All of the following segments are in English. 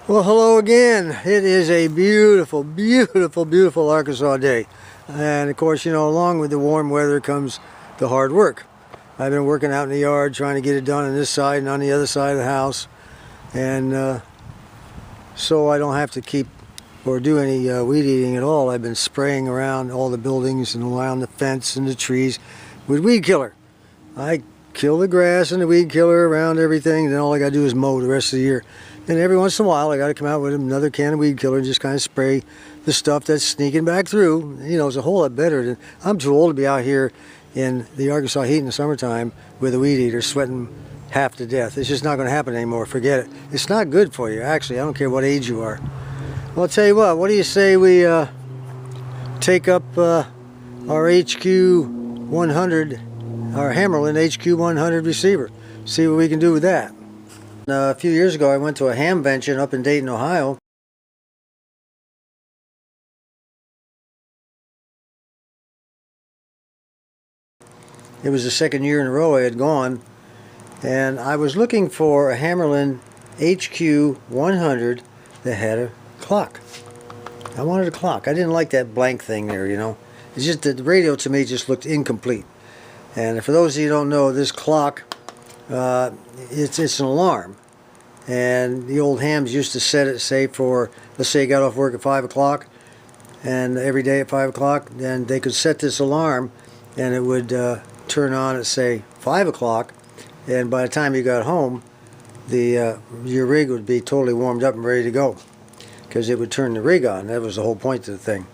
Well, hello again. It is a beautiful, beautiful, beautiful Arkansas day. And of course, along with the warm weather comes the hard work. I've been working out in the yard trying to get it done on this side and on the other side of the house. And so I don't have to keep or do any weed eating at all. I've been spraying around all the buildings and around the fence and the trees with weed killer. I kill the grass and the weed killer around everything, then all I got to do is mow the rest of the year. And every once in a while I got to come out with another can of weed killer and just kind of spray the stuff that's sneaking back through. It's a whole lot better than, I'm too old to be out here in the Arkansas heat in the summertime with a weed eater sweating half to death. It's just not going to happen anymore. Forget it. It's not good for you, actually. I don't care what age you are. Well, I'll tell you what do you say we take up our HQ-100, our Hammarlund HQ-100 receiver, see what we can do with that. A few years ago I went to a ham convention up in Dayton, Ohio. It was the second year in a row I had gone, and I was looking for a Hammarlund HQ-100 that had a clock. I wanted a clock. I didn't like that blank thing there, It's just that the radio to me just looked incomplete. And for those of you who don't know, this clock, it's an alarm. And the old hams used to set it, say, for, let's say you got off work at 5 o'clock, and every day at 5 o'clock, then they could set this alarm, and it would turn on at, say, 5 o'clock, and by the time you got home, your rig would be totally warmed up and ready to go, because it would turn the rig on. That was the whole point of the thing.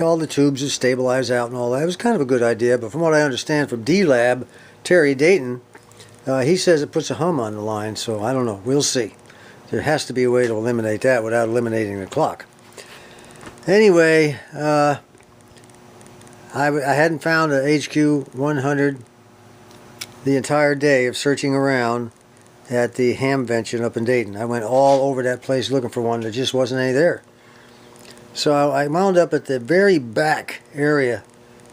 All the tubes would stabilize out and all that. It was kind of a good idea, but from what I understand from D-Lab, Terry Dayton, he says it puts a hum on the line, so I don't know. We'll see. There has to be a way to eliminate that without eliminating the clock. Anyway, I hadn't found a HQ-100 the entire day of searching around at the ham convention up in Dayton. I went all over that place looking for one. There just wasn't any there. So I wound up at the very back area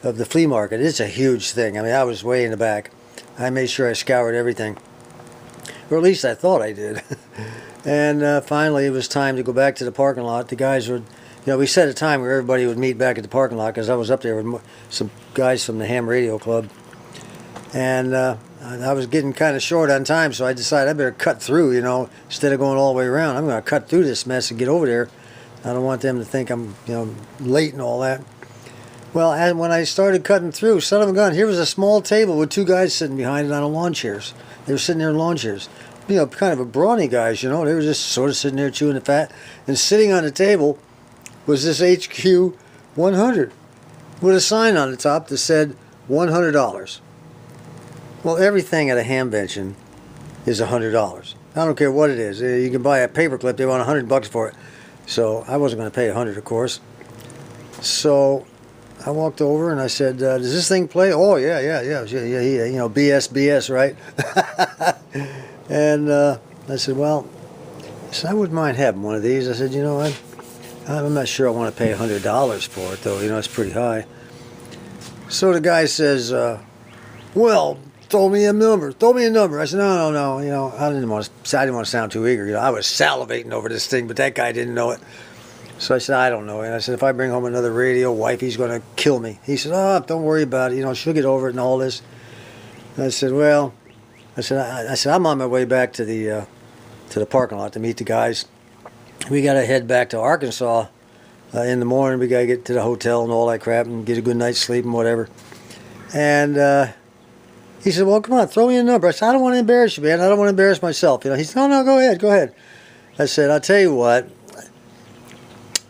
of the flea market. It's a huge thing. I mean, I was way in the back. I made sure I scoured everything. Or at least I thought I did. And finally it was time to go back to the parking lot. The guys would, we set a time where everybody would meet back at the parking lot, because I was up there with some guys from the Ham Radio Club. And I was getting kind of short on time, so I decided I better cut through, instead of going all the way around. I'm going to cut through this mess and get over there. I don't want them to think I'm, late and all that. Well, and when I started cutting through, son of a gun, here was a small table with two guys sitting behind it on lawn chairs. They were sitting there in lawn chairs. Kind of a brawny guys, They were just sort of sitting there chewing the fat. And sitting on the table was this HQ-100 with a sign on the top that said $100. Well, everything at a ham convention is $100. I don't care what it is. You can buy a paperclip. They want $100 for it. So I wasn't going to pay $100, of course. So I walked over and I said, does this thing play? Oh, yeah. BS, right? And I said, well, I wouldn't mind having one of these. I said, I'm not sure I want to pay $100 for it, though. It's pretty high. So the guy says, well, throw me a number. I said, no. I didn't want to sound too eager. I was salivating over this thing, but that guy didn't know it. So I said, I don't know. And I said, if I bring home another radio, wifey's going to kill me. He said, oh, don't worry about it. She'll get over it and all this. And I said, well, I said, I'm on my way back to the parking lot to meet the guys. We got to head back to Arkansas in the morning. We got to get to the hotel and all that crap and get a good night's sleep and whatever. And he said, well, come on, throw me a number. I said, I don't want to embarrass you, man. I don't want to embarrass myself. He said, no, go ahead. I said, I'll tell you what.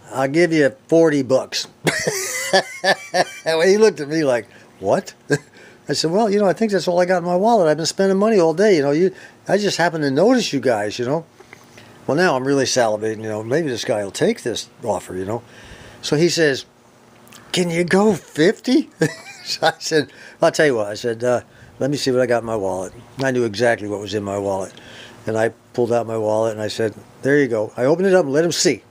I'll give you $40. And he looked at me like, what? I said, well, I think that's all I got in my wallet. I've been spending money all day. I just happened to notice you guys, Well, now I'm really salivating, Maybe this guy will take this offer, So he says, can you go 50? So I said, I'll tell you what. I said, let me see what I got in my wallet. And I knew exactly what was in my wallet. And I pulled out my wallet and I said, there you go. I opened it up and let him see.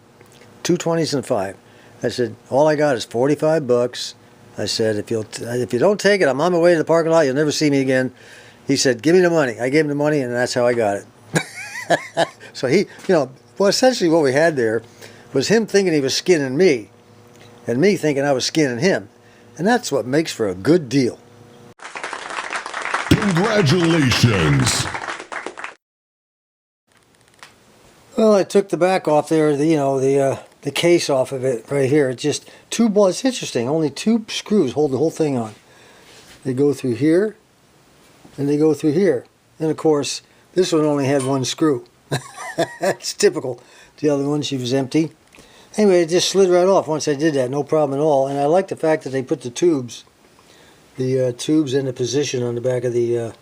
2 20s and 5. I said, all I got is $45. I said, if you don't take it, I'm on my way to the parking lot. You'll never see me again. He said, give me the money. I gave him the money, and that's how I got it. So he, Well, essentially what we had there was him thinking he was skinning me, and me thinking I was skinning him. And that's what makes for a good deal. Congratulations. Well, I took the back off there, the case off of it right here. It's just two bolts. It's interesting. Only two screws hold the whole thing on. They go through here, and they go through here. And of course, this one only had one screw. That's typical. The other one, she was empty. Anyway, it just slid right off once I did that. No problem at all. And I like the fact that they put the tubes in the position on the back of the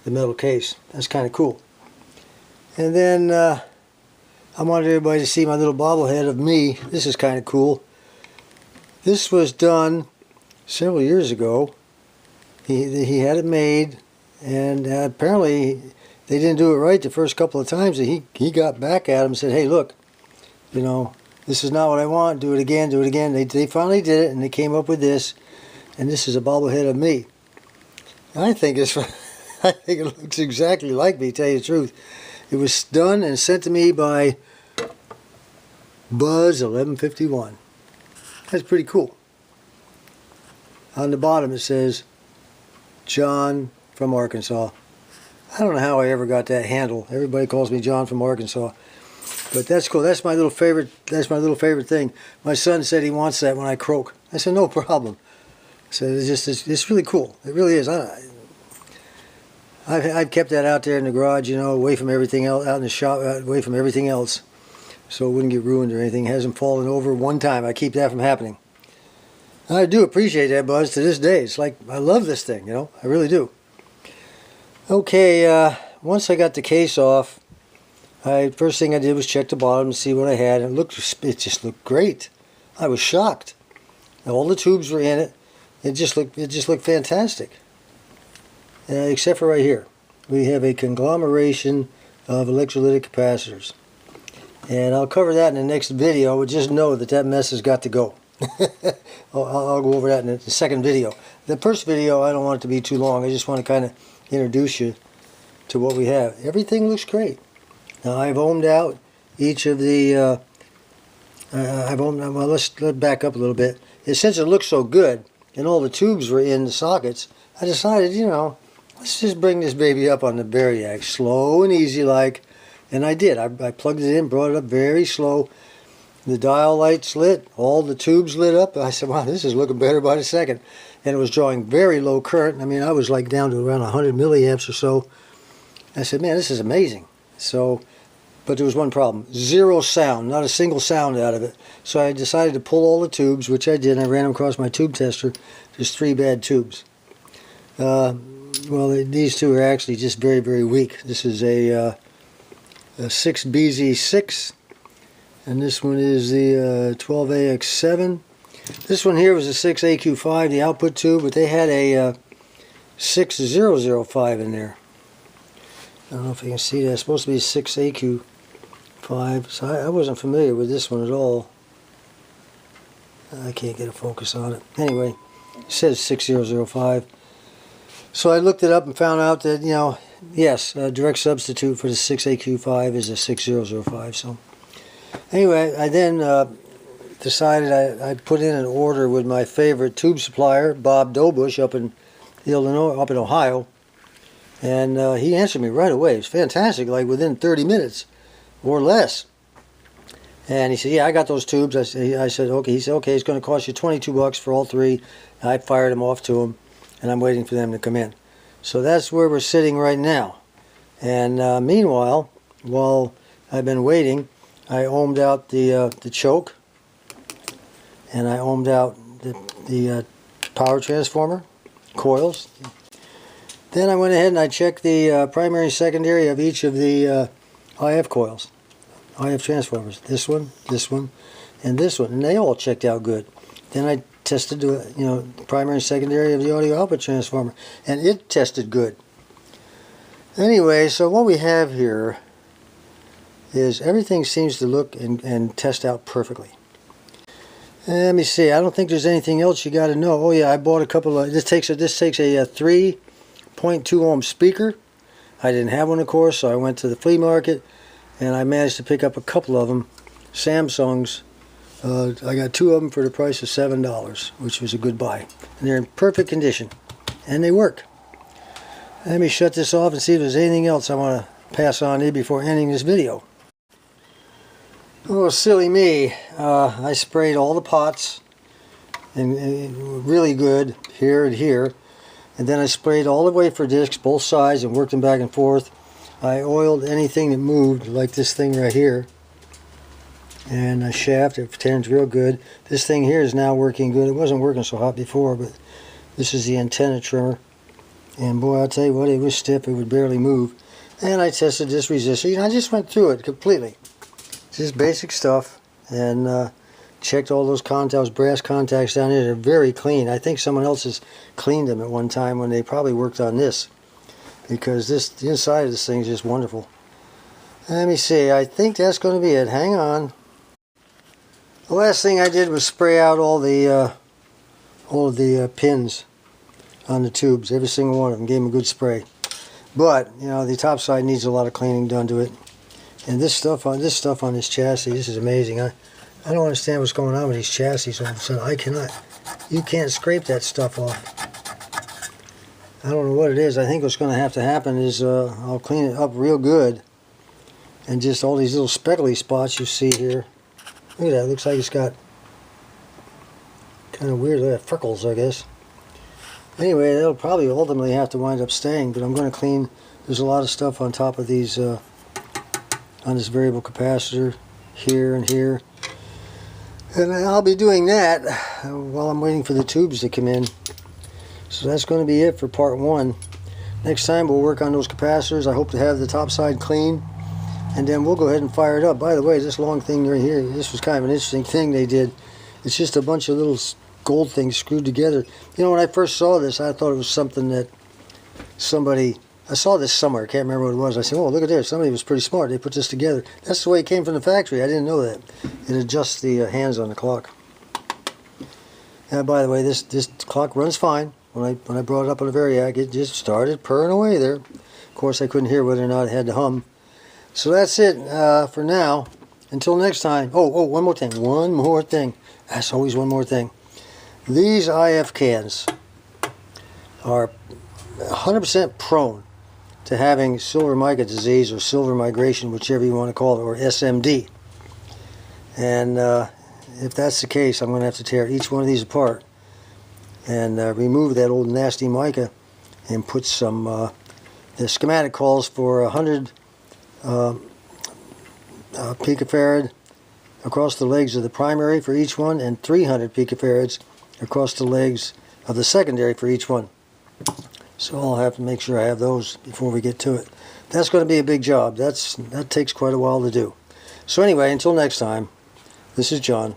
metal case. That's kind of cool. And then I wanted everybody to see my little bobblehead of me. This is kind of cool. This was done several years ago. He had it made, and apparently they didn't do it right the first couple of times. He got back at him and said, "Hey, look, this is not what I want. Do it again, do it again." They finally did it, and they came up with this, and this is a bobblehead of me. I think it looks exactly like me, to tell you the truth. It was done and sent to me by Buzz 1151. That's pretty cool. On the bottom it says, John from Arkansas. I don't know how I ever got that handle. Everybody calls me John from Arkansas. But that's cool. That's my little favorite thing. My son said he wants that when I croak. I said, no problem. So it's really cool. It really is. I've kept that out there in the garage, away from everything else, out in the shop, away from everything else, so it wouldn't get ruined or anything. It hasn't fallen over one time. I keep that from happening. I do appreciate that, Buzz, to this day. It's like, I love this thing, I really do. Okay, once I got the case off, first thing I did was check the bottom to see what I had, and it just looked great. I was shocked. All the tubes were in it. It just looked fantastic. Except for right here. We have a conglomeration of electrolytic capacitors. And I'll cover that in the next video, but just know that mess has got to go. I'll go over that in the second video. The first video, I don't want it to be too long. I just want to kind of introduce you to what we have. Everything looks great. Now I've ohmed out each of the, well, let's back up a little bit. Since it looks so good, and all the tubes were in the sockets, I decided, let's just bring this baby up on the Variac, slow and easy like, and I did. I plugged it in, brought it up very slow. The dial lights lit, all the tubes lit up. I said, wow, this is looking better by the second. And it was drawing very low current. I mean, I was like down to around 100 milliamps or so. I said, man, this is amazing. So, but there was one problem. Zero sound, not a single sound out of it. So I decided to pull all the tubes, which I did. I ran them across my tube tester. There's 3 bad tubes. Well, these two are actually just very, very weak. This is a 6BZ6, and this one is the 12AX7. This one here was a 6AQ5, the output tube, but they had a 6005 in there. I don't know if you can see that. It's supposed to be a 6AQ5, so I wasn't familiar with this one at all. I can't get a focus on it. Anyway, it says 6005. So I looked it up and found out that, yes, a direct substitute for the 6AQ5 is a 6005. So anyway, I then decided I'd put in an order with my favorite tube supplier, Bob Dobush, up in Ohio. And he answered me right away. It was fantastic, like within 30 minutes or less. And he said, yeah, I got those tubes. I said, okay. He said, okay, it's going to cost you $22 for all 3. I fired them off to him, and I'm waiting for them to come in. So that's where we're sitting right now. And meanwhile, while I've been waiting, I ohmed out the choke, and I ohmed out the power transformer coils. Then I went ahead and I checked the primary and secondary of each of the IF coils, IF transformers. This one, and this one, and they all checked out good. Then I tested the primary and secondary of the audio output transformer, and it tested good. Anyway, so what we have here is everything seems to look and test out perfectly. And let me see. I don't think there's anything else you got to know. Oh yeah, I bought a couple of. This takes a 3.2 ohm speaker. I didn't have one, of course, so I went to the flea market and I managed to pick up a couple of them, Samsungs. I got 2 of them for the price of $7, which was a good buy. And they're in perfect condition, and they work. Let me shut this off and see if there's anything else I want to pass on to you before ending this video. Oh, silly me. I sprayed all the pots, and really good, here and here. And then I sprayed all the wafer discs, both sides, and worked them back and forth. I oiled anything that moved, like this thing right here. And a shaft, it turns real good. This thing here is now working good. It wasn't working so hot before, but this is the antenna trimmer. And boy, I'll tell you what, it was stiff. It would barely move. And I tested this resistor. You know, I just went through it completely. Just basic stuff. And checked all those contacts, brass contacts down here. They're very clean. I think someone else has cleaned them at one time when they probably worked on this. Because the inside of this thing is just wonderful. Let me see. I think that's going to be it. Hang on. The last thing I did was spray out all of the pins on the tubes. Every single one of them. Gave them a good spray. But you know, the top side needs a lot of cleaning done to it. And this stuff on this chassis, this is amazing. I don't understand what's going on with these chassis all of a sudden. You can't scrape that stuff off. I don't know what it is. I think what's going to have to happen is I'll clean it up real good. And just all these little speckly spots you see here. Look at that. It looks like it's got kind of weird little freckles, I guess. Anyway, that'll probably ultimately have to wind up staying. But I'm going to clean. There's a lot of stuff on top of these, on this variable capacitor, here and here. And I'll be doing that while I'm waiting for the tubes to come in. So that's going to be it for part 1. Next time we'll work on those capacitors. I hope to have the top side clean. And then we'll go ahead and fire it up. By the way, this long thing right here, this was kind of an interesting thing they did. It's just a bunch of little gold things screwed together. You know, when I first saw this, I thought it was something that I saw this somewhere. I can't remember what it was. I said, oh, look at this. Somebody was pretty smart. They put this together. That's the way it came from the factory. I didn't know that. It adjusts the hands on the clock. And by the way, this clock runs fine. When I brought it up on the Variac, it just started purring away there. Of course, I couldn't hear whether or not it had to hum. So that's it for now. Until next time. Oh, one more thing. One more thing. That's always one more thing. These IF cans are 100% prone to having silver mica disease or silver migration, whichever you want to call it, or SMD. And if that's the case, I'm going to have to tear each one of these apart and remove that old nasty mica and put some, the schematic calls for 100 picofarad across the legs of the primary for each one, and 300 picofarads across the legs of the secondary for each one. So I'll have to make sure I have those before we get to it. That's going to be a big job. That takes quite a while to do. So anyway, until next time, this is John.